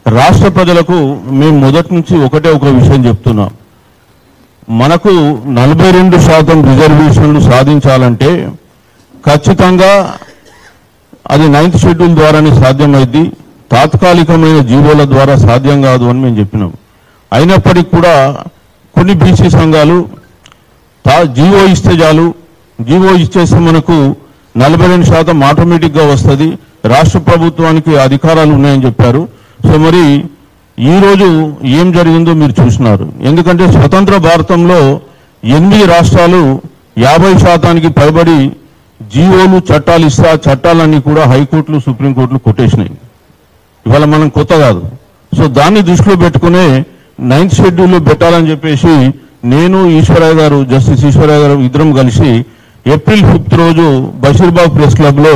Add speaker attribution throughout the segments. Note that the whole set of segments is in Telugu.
Speaker 1: రాష్ట్ర ప్రజలకు మేము మొదటి నుంచి ఒక విషయం చెప్తున్నాం. మనకు 42% రిజర్వేషన్లు సాధించాలంటే ఖచ్చితంగా అది 9th షెడ్యూల్ ద్వారానే సాధ్యమైంది, తాత్కాలికమైన జీవోల ద్వారా సాధ్యం కాదు అని మేము చెప్పినాం. అయినప్పటికీ కూడా కొన్ని బీసీ సంఘాలు జీవో ఇస్తే చాలు, జీవో ఇచ్చేస్తే మనకు 42% ఆటోమేటిక్గా వస్తుంది, రాష్ట్ర ప్రభుత్వానికి అధికారాలు ఉన్నాయని చెప్పారు. సో మరి ఈరోజు ఏం జరిగిందో మీరు చూసినారు. ఎందుకంటే స్వతంత్ర భారతంలో 8 రాష్ట్రాలు 50% పైబడి జీవోలు చట్టాలు ఇస్తే ఆ చట్టాలన్నీ కూడా హైకోర్టులు సుప్రీంకోర్టులు కొట్టేసినాయి. ఇవాళ మనం కొత్త కాదు. సో దాన్ని దృష్టిలో పెట్టుకునే 9th షెడ్యూల్లో పెట్టాలని చెప్పేసి నేను ఈశ్వరయ్య గారు, జస్టిస్ ఈశ్వరయ్య గారు ఇద్దరం కలిసి ఏప్రిల్ 5th రోజు బషీర్బాగ్ ప్రెస్ క్లబ్లో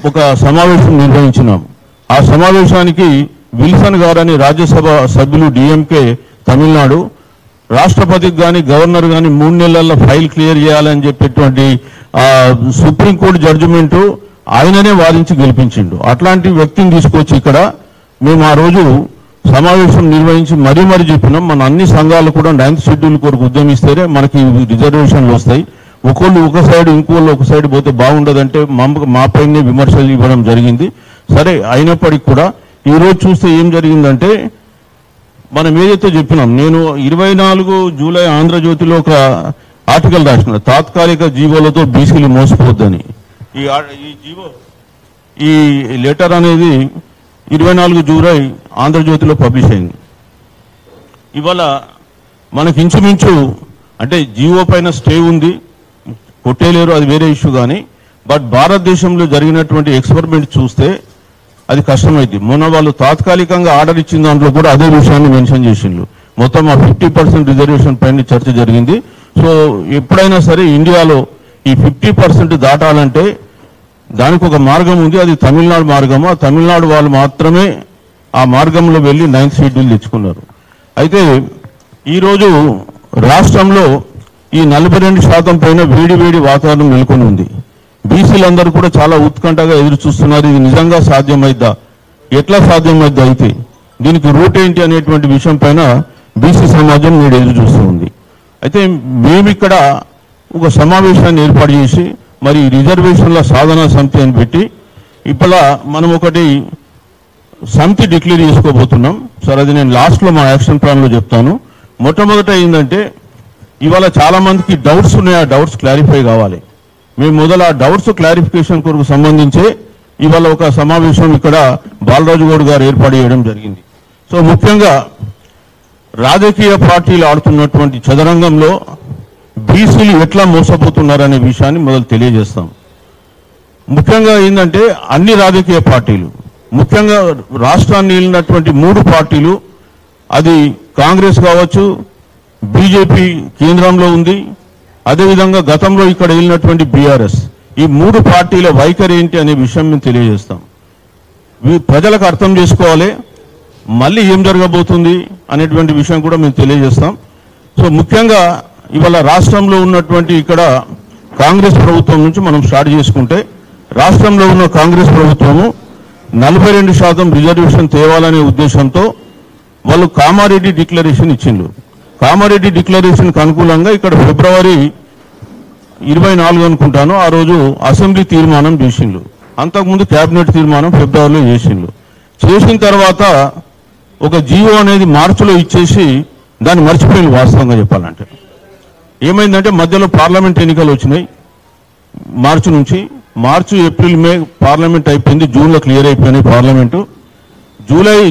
Speaker 1: ఒక సమావేశం నిర్వహించినాం. ఆ సమావేశానికి విల్సన్ గారని రాజ్యసభ సభ్యులు డిఎంకే తమిళనాడు, రాష్ట్రపతికి కానీ గవర్నర్ కానీ 3 నెలల్లో ఫైల్ క్లియర్ చేయాలని చెప్పేటువంటి సుప్రీంకోర్టు జడ్జిమెంటు ఆయననే వాదించి గెలిపించిండు. అట్లాంటి వ్యక్తిని తీసుకొచ్చి ఇక్కడ మేము ఆ రోజు సమావేశం నిర్వహించి మరీ చెప్పినాం, మన అన్ని సంఘాలు కూడా 9th షెడ్యూల్ కొరకు ఉద్యమిస్తేనే మనకి రిజర్వేషన్లు వస్తాయి, ఒకళ్ళు ఒక సైడ్ ఇంకోళ్ళు ఒక సైడ్ పోతే బాగుండదంటే మా పైనే విమర్శలు ఇవ్వడం జరిగింది. సరే, అయినప్పటికీ కూడా ఈరోజు చూస్తే ఏం జరిగిందంటే మనం ఏదైతే చెప్పినాం, నేను 24 జూలై ఆంధ్రజ్యోతిలో ఒక ఆర్టికల్ రాసిన, తాత్కాలిక జీవోలతో బీసీలు మోసపోద్దని. ఈ లెటర్ అనేది 24 జూలై ఆంధ్రజ్యోతిలో పబ్లిష్ అయింది. ఇవాళ మనకి ఇంచుమించు అంటే జీవో పైన స్టే ఉంది, కొట్టేలేరు, అది వేరే ఇష్యూ. కానీ బట్ భారతదేశంలో జరిగినటువంటి ఎక్స్పెరిమెంట్ చూస్తే అది కష్టమైంది. మొన్న వాళ్ళు తాత్కాలికంగా ఆర్డర్ ఇచ్చిన దాంట్లో కూడా అదే విషయాన్ని మెన్షన్ చేసిండ్రు. మొత్తం ఆ 50% రిజర్వేషన్ పైన చర్చ జరిగింది. సో ఎప్పుడైనా సరే ఇండియాలో ఈ 50% దాటాలంటే దానికి ఒక మార్గం ఉంది, అది తమిళనాడు మార్గము. ఆ తమిళనాడు వాళ్ళు మాత్రమే ఆ మార్గంలో వెళ్ళి 9th షెడ్యూల్ తెచ్చుకున్నారు. అయితే ఈరోజు రాష్ట్రంలో ఈ 42% పైన వేడి వాతావరణం నెలకొని ఉంది. బీసీలందరూ కూడా చాలా ఉత్కంఠగా ఎదురు చూస్తున్నారు, ఇది నిజంగా సాధ్యమైద్దా, ఎట్లా సాధ్యమైద్దా, అయితే దీనికి రూట్ ఏంటి అనేటువంటి విషయం పైన బీసీ సమాజం నేడు ఎదురు చూస్తూ ఉంది. అయితే మేమిక్కడ ఒక సమావేశాన్ని ఏర్పాటు చేసి మరి రిజర్వేషన్ల సాధనా సమితి అని పెట్టి ఇప్పుడు మనం ఒకటి సమితి డిక్లేర్ చేసుకోబోతున్నాం సార్. అది నేను లాస్ట్లో మా యాక్షన్ ప్లాన్లో చెప్తాను. మొట్టమొదట ఏంటంటే ఇవాళ చాలా మందికి డౌట్స్ ఉన్నాయి, ఆ డౌట్స్ క్లారిఫై కావాలి. మేము మొదలు ఆ డౌట్స్ క్లారిఫికేషన్ కొరకు సంబంధించి ఇవాళ ఒక సమావేశం ఇక్కడ బాలరాజు గౌడ్ గారు ఏర్పాటు చేయడం జరిగింది. సో ముఖ్యంగా రాజకీయ పార్టీలు ఆడుతున్నటువంటి చదరంగంలో బీసీలు ఎట్లా మోసపోతున్నారనే విషయాన్ని మొదలు తెలియజేస్తాం. ముఖ్యంగా ఏంటంటే అన్ని రాజకీయ పార్టీలు, ముఖ్యంగా రాష్ట్రాన్ని వెళ్ళినటువంటి 3 పార్టీలు, అది కాంగ్రెస్ కావచ్చు, బీజేపీ కేంద్రంలో ఉంది, అదేవిధంగా గతంలో ఇక్కడ వెళ్ళినటువంటి బీఆర్ఎస్, ఈ 3 పార్టీల వైఖరి ఏంటి అనే విషయం మేము తెలియజేస్తాం. ప్రజలకు అర్థం చేసుకోవాలి, మళ్ళీ ఏం జరగబోతుంది అనేటువంటి విషయం కూడా మేము తెలియజేస్తాం. సో ముఖ్యంగా ఇవాళ రాష్ట్రంలో ఉన్నటువంటి ఇక్కడ కాంగ్రెస్ ప్రభుత్వం నుంచి మనం స్టార్ట్ చేసుకుంటే, రాష్ట్రంలో ఉన్న కాంగ్రెస్ ప్రభుత్వము 42% రిజర్వేషన్ తేవాలనే ఉద్దేశంతో వాళ్ళు కామారెడ్డి డిక్లరేషన్ ఇచ్చిండ్రు. కామారెడ్డి డిక్లరేషన్కి అనుకూలంగా ఇక్కడ ఫిబ్రవరి 24 అనుకుంటాను ఆ రోజు అసెంబ్లీ తీర్మానం చేసిండ్రు. అంతకుముందు కేబినెట్ తీర్మానం ఫిబ్రవరిలో చేసిండ్రు. చేసిన తర్వాత ఒక జీవో అనేది మార్చిలో ఇచ్చేసి దాన్ని మర్చిపోయింది. వాస్తవంగా చెప్పాలంటే ఏమైందంటే మధ్యలో పార్లమెంట్ ఎన్నికలు వచ్చినాయి. మార్చి ఏప్రిల్ మే పార్లమెంట్ అయిపోయింది, జూన్లో క్లియర్ అయిపోయినాయి పార్లమెంటు.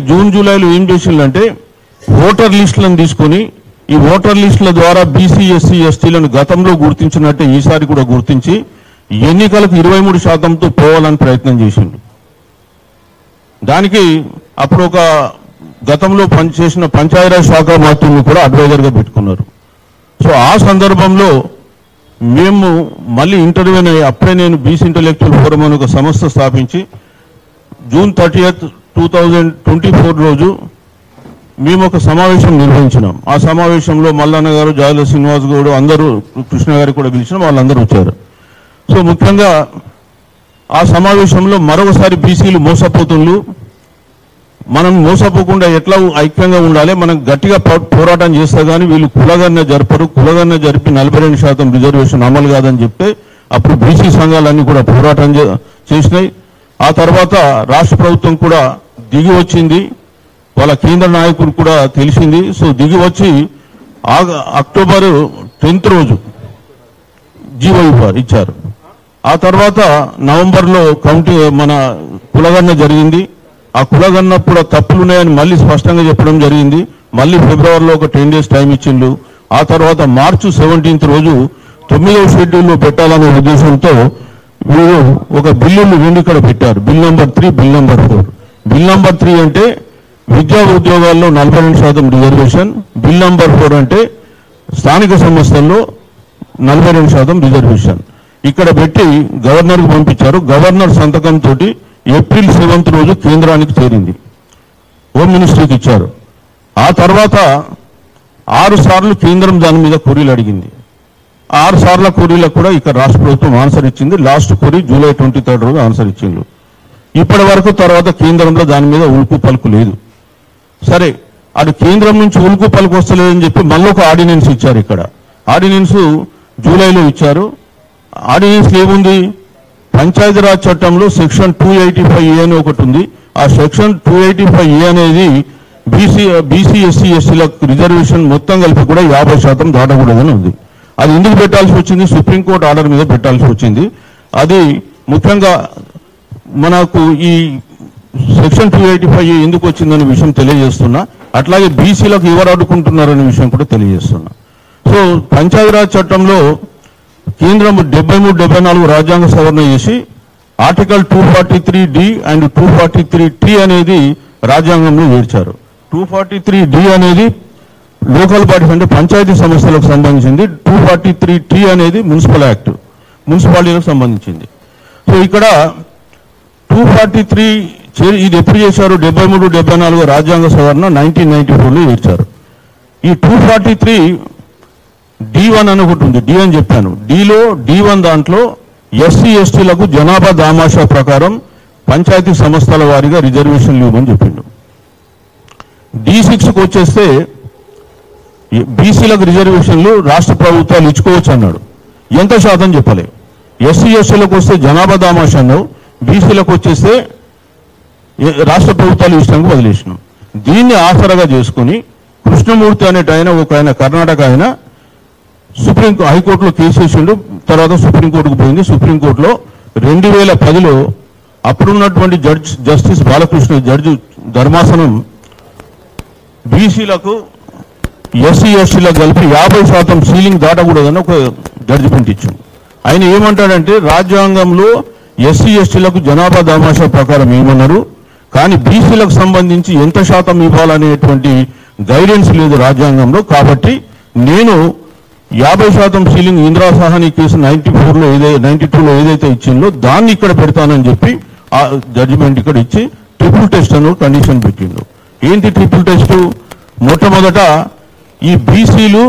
Speaker 1: జూన్ జూలైలో ఏం చేసిందంటే ఓటర్ లిస్టులను తీసుకొని ఈ ఓటర్ లిస్టుల ద్వారా బీసీ ఎస్సీ ఎస్టీలను గతంలో గుర్తించినట్టే ఈసారి కూడా గుర్తించి ఎన్నికలకు 23%తో పోవాలని ప్రయత్నం చేసిండు. దానికి అప్పుడు ఒక గతంలో పనిచేసిన పంచాయతీరాజ్ శాఖ మంత్రులను కూడా అడ్వైజర్గా పెట్టుకున్నారు. సో ఆ సందర్భంలో మేము మళ్ళీ ఇంటర్వ్యూన్ అయ్యి అప్పుడే నేను బీసీ ఇంటలెక్చువల్ ఫోరం అని ఒక సంస్థ స్థాపించి జూన్ 30, 2024 రోజు మేము ఒక సమావేశం నిర్వహించినాం. ఆ సమావేశంలో మల్లన్న గారు, జాల శ్రీనివాస్ గౌడ్ అందరూ, కృష్ణ గారికి కూడా పిలిచినాం, వాళ్ళందరూ వచ్చారు. సో ముఖ్యంగా ఆ సమావేశంలో మరొకసారి బీసీలు మోసపోతున్నారు, మనం మోసపోకుండా ఎట్లా ఐక్యంగా ఉండాలి, మనం గట్టిగా పోరాటం చేస్తే కానీ వీళ్ళు కులగణన జరపరు, కులగణన జరిపి 42% రిజర్వేషన్ అమలు కాదని చెప్తే అప్పుడు బీసీ సంఘాలన్నీ కూడా పోరాటం చేసినాయి. ఆ తర్వాత రాష్ట్ర ప్రభుత్వం కూడా దిగి వచ్చింది, వాళ్ళ కేంద్ర నాయకులు కూడా తెలిసింది. సో దిగి వచ్చి అక్టోబర్ 10th రోజు జీవో ఇచ్చారు. ఆ తర్వాత నవంబర్లో మన కులగణన జరిగింది. ఆ కులగన్నప్పుడు తప్పులున్నాయని మళ్ళీ స్పష్టంగా చెప్పడం జరిగింది. మళ్ళీ ఫిబ్రవరిలో ఒక 10 days టైం ఇచ్చిండు. ఆ తర్వాత మార్చి 17th రోజు 9వ షెడ్యూల్లో పెట్టాలనే ఉద్దేశంతో వీళ్ళు ఒక బిల్లులు 2 ఇక్కడ పెట్టారు. Bill number 3, bill number 4. Bill number 3 అంటే విద్యా ఉద్యోగాల్లో 42% రిజర్వేషన్, బిల్ నెంబర్ 4 అంటే స్థానిక సంస్థల్లో 42% రిజర్వేషన్. ఇక్కడ పెట్టి గవర్నర్కు పంపించారు. గవర్నర్ సంతకంతో ఏప్రిల్ 7th రోజు కేంద్రానికి చేరింది, హోమ్ మినిస్ట్రీకి ఇచ్చారు. ఆ తర్వాత 6 సార్లు కేంద్రం దాని మీద కొరీలు అడిగింది. 6 సార్ల కొరీలకు కూడా ఇక్కడ రాష్ట్ర ప్రభుత్వం ఆన్సర్ ఇచ్చింది. లాస్ట్ కొరీ జూలై 23rd రోజు ఆన్సర్ ఇచ్చింది. ఇప్పటి వరకు తర్వాత కేంద్రంలో దాని మీద ఉలుకు పలుకు లేదు. సరే, అటు కేంద్రం నుంచి ఉలుకు పలుకు వస్తలేదని చెప్పి మళ్ళీ ఒక ఆర్డినెన్స్ ఇచ్చారు. ఇక్కడ ఆర్డినెన్స్ జూలైలో ఇచ్చారు. ఆర్డినెన్స్ ఏముంది, పంచాయతీరాజ్ చట్టంలో సెక్షన్ 285A అని ఒకటి ఉంది. ఆ సెక్షన్ 285A అనేది బీసీ ఎస్సీ ఎస్టీలకు రిజర్వేషన్ మొత్తం కలిపి కూడా 50% దాటకూడదని ఉంది. అది ఎందుకు పెట్టాల్సి వచ్చింది, సుప్రీంకోర్టు ఆర్డర్ మీద పెట్టాల్సి వచ్చింది. అది ముఖ్యంగా మనకు ఈ సెక్షన్ 285A ఎందుకు వచ్చిందనే విషయం తెలియజేస్తున్నా. అట్లాగే బీసీలకు ఎవరు అడ్డుకుంటున్నారనే విషయం కూడా తెలియజేస్తున్నా. సో పంచాయతీరాజ్ చట్టంలో కేంద్రం 73-74 రాజ్యాంగ సవరణ చేసి ఆర్టికల్ 243D అండ్ 243T అనేది రాజ్యాంగంలో చేర్చారు. 243D అనేది లోకల్ బాడీస్ అంటే పంచాయతీ సంస్థలకు సంబంధించింది. 243T అనేది మున్సిపల్ యాక్ట్, మున్సిపాలిటీలకు సంబంధించింది. సో ఇక్కడ 243 ఇది ఎప్పుడు చేశారు, 73-74 రాజ్యాంగ సవరణ 1994లో చేర్చారు. ఈ 243D1 అని ఒకటి ఉంది. డి అని చెప్పాను. D1 దాంట్లో ఎస్సీ ఎస్టీలకు జనాభా దామాషా ప్రకారం పంచాయతీ సంస్థల వారీగా రిజర్వేషన్లు ఇవ్వమని చెప్పిండు. D6కు వచ్చేస్తే బీసీలకు రిజర్వేషన్లు రాష్ట్ర ప్రభుత్వాలు ఇచ్చుకోవచ్చు అన్నాడు. ఎంత శాతం చెప్పలే. ఎస్సీ ఎస్టీలకు వస్తే జనాభా దామాషా అన్నావు, బీసీలకు వచ్చేస్తే రాష్ట్ర ప్రభుత్వాలు ఇష్టానికి వదిలేసినాం. దీన్ని ఆసరాగా చేసుకుని కృష్ణమూర్తి అనేట ఒక ఆయన కర్ణాటక ఆయన హైకోర్టులో కేసు వేసిండు. తర్వాత సుప్రీంకోర్టుకు పోయింది. సుప్రీంకోర్టులో 2010లో అప్పుడున్నటువంటి జస్టిస్ బాలకృష్ణ జడ్జి ధర్మాసనం బీసీలకు ఎస్సీ ఎస్టీలకు కలిపి 50% సీలింగ్ దాటకూడదని ఒక జడ్జిమెంట్ ఇచ్చింది. ఆయన ఏమంటాడంటే రాజ్యాంగంలో ఎస్సీ ఎస్టీలకు జనాభా దామాషా ప్రకారం ఏమన్నారు, కానీ బీసీలకు సంబంధించి ఎంత శాతం ఇవ్వాలనేటువంటి గైడెన్స్ లేదు రాజ్యాంగంలో. కాబట్టి నేను 50% సీలింగ్ ఇందిరా సహాని కేసు 92లో ఏదైతే ఇచ్చిందో దాన్ని ఇక్కడ పెడతానని చెప్పి ఆ జడ్జిమెంట్ ఇక్కడ ఇచ్చి ట్రిపుల్ టెస్ట్ అని కండిషన్ పెట్టిండు. ఏంటి ట్రిపుల్ టెస్ట్? మొట్టమొదట ఈ బీసీలు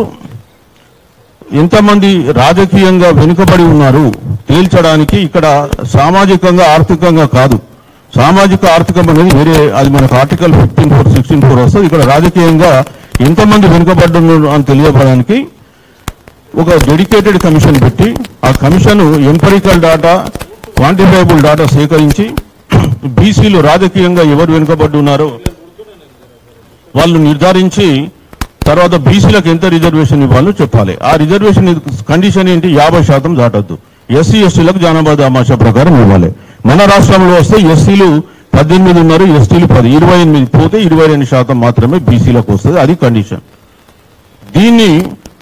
Speaker 1: ఎంతమంది రాజకీయంగా వెనుకబడి ఉన్నారు తేల్చడానికి ఇక్కడ సామాజికంగా ఆర్థికంగా కాదు, సామాజిక ఆర్థికం అనేది వేరే, అది మనకు ఆర్టికల్ 15(4), 16(4) వస్తుంది. ఇక్కడ రాజకీయంగా ఎంతమంది వెనుకబడ్డున్నారు అని తెలియపడానికి ఒక డెడికేటెడ్ కమిషన్ పెట్టి ఆ commission empirical data, quantifiable data సేకరించి బీసీలు రాజకీయంగా ఎవరు వెనుకబడి ఉన్నారో వాళ్ళు నిర్ధారించి తర్వాత బీసీలకు ఎంత రిజర్వేషన్ ఇవ్వాలో చెప్పాలి. ఆ రిజర్వేషన్ కండిషన్ ఏంటి, 50% దాటద్దు. ఎస్సీ ఎస్టీలకు జనాభా దామాషా ప్రకారం ఇవ్వాలి. మన రాష్ట్రంలో వస్తే ఎస్సీలు 18 ఉన్నారు, ఎస్టీలు 10, 28 పోతే 22% మాత్రమే బీసీలకు వస్తుంది. అది కండిషన్. దీన్ని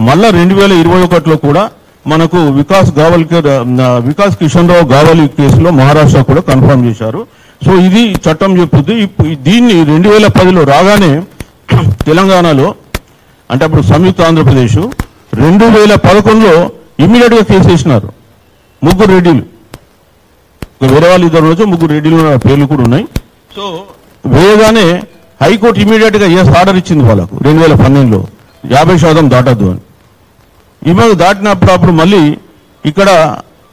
Speaker 1: మళ్ళా 2021లో కూడా మనకు వికాస్ కిషన్ రావు గావలి కేసులో మహారాష్ట్ర కూడా కన్ఫర్మ్ చేశారు. సో ఇది చట్టం చెప్తుంది. దీన్ని 2010లో రాగానే తెలంగాణలో అంటే అప్పుడు సంయుక్త ఆంధ్రప్రదేశ్ 2011లో ఇమ్మీడియట్ గా కేసు వేసినారు. 3 రెడ్డిలు, వేరే వాళ్ళు 2 రోజు 3 రెడ్డిలు పేర్లు కూడా ఉన్నాయి. సో వేయగానే హైకోర్టు ఇమ్మీడియట్ గా ఆర్డర్ ఇచ్చింది వాళ్ళకు 2012లో 50% దాటద్దు అని. ఇవాళ దాటినప్పుడు మళ్ళీ ఇక్కడ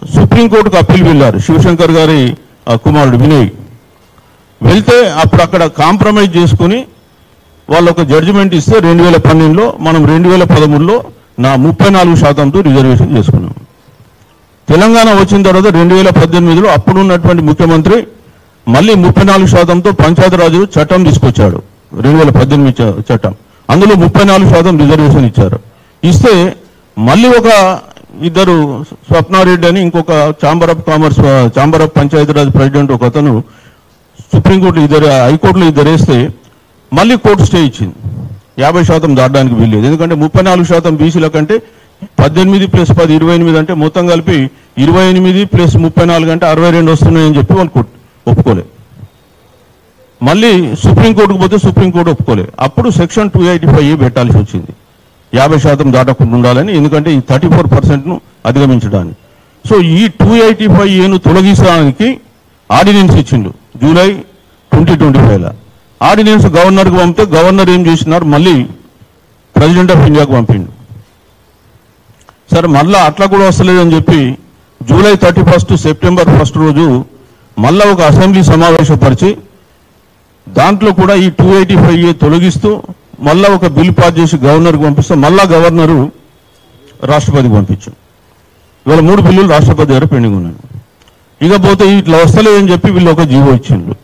Speaker 1: సుప్రీంకోర్టుకు అప్పీల్ వెళ్ళారు. శివశంకర్ గారి కుమారుడు వినయ్. వెళ్తే అప్పుడు అక్కడ కాంప్రమైజ్ చేసుకుని వాళ్ళు ఒక జడ్జిమెంట్ ఇస్తే 2012లో మనం 2013లో 34%తో రిజర్వేషన్ చేసుకున్నాం. తెలంగాణ వచ్చిన తర్వాత 2018లో అప్పుడున్నటువంటి ముఖ్యమంత్రి మళ్ళీ 34%తో పంచాయతీరాజ్ చట్టం తీసుకొచ్చాడు. 2018 చట్టం, అందులో 34% రిజర్వేషన్ ఇచ్చారు. ఇస్తే మళ్ళీ ఒక ఇద్దరు స్వప్నారెడ్డి అని ఇంకొక chamber of commerce, chamber of Panchayati Raj president ఒక అతను సుప్రీంకోర్టు హైకోర్టులో ఇద్దరు వేస్తే మళ్ళీ కోర్టు స్టే ఇచ్చింది. 50% దాటడానికి వీల్లేదు. ఎందుకంటే 34% బీసీల కంటే 18 + 10 28 అంటే మొత్తం కలిపి 28 + 34 అంటే 62 వస్తున్నాయని చెప్పి వాళ్ళు ఒప్పుకోలేదు. మళ్ళీ సుప్రీంకోర్టుకు పోతే సుప్రీంకోర్టు ఒప్పుకోలేదు. అప్పుడు సెక్షన్ 285A పెట్టాల్సి వచ్చింది, 50% దాటకుండా ఉండాలని. ఎందుకంటే ఈ 34%ను అధిగమించడానికి. సో ఈ 285Aను తొలగించడానికి ఆర్డినెన్స్ ఇచ్చిండు జూలై 2025లో. ఆర్డినెన్స్ గవర్నర్కి పంపితే గవర్నర్ ఏం చేసినారు, మళ్ళీ ప్రెసిడెంట్ ఆఫ్ ఇండియాకు పంపిండు. సరే మళ్ళీ అట్లా కూడా వస్తలేదని చెప్పి జూలై 31 సెప్టెంబర్ 1 రోజు మళ్ళా ఒక అసెంబ్లీ సమావేశపరిచి దాంట్లో కూడా ఈ 285A తొలగిస్తూ మళ్ళా ఒక బిల్ పాస్ చేసి గవర్నర్కి పంపిస్తే మళ్ళా గవర్నరు రాష్ట్రపతికి పంపించారు. ఇవాళ 3 బిల్లులు రాష్ట్రపతి దగ్గర పెండింగ్ ఉన్నాయి. ఇకపోతే ఇట్లా వస్తలేదని చెప్పి వీళ్ళు ఒక జీవో ఇచ్చిండ్రు.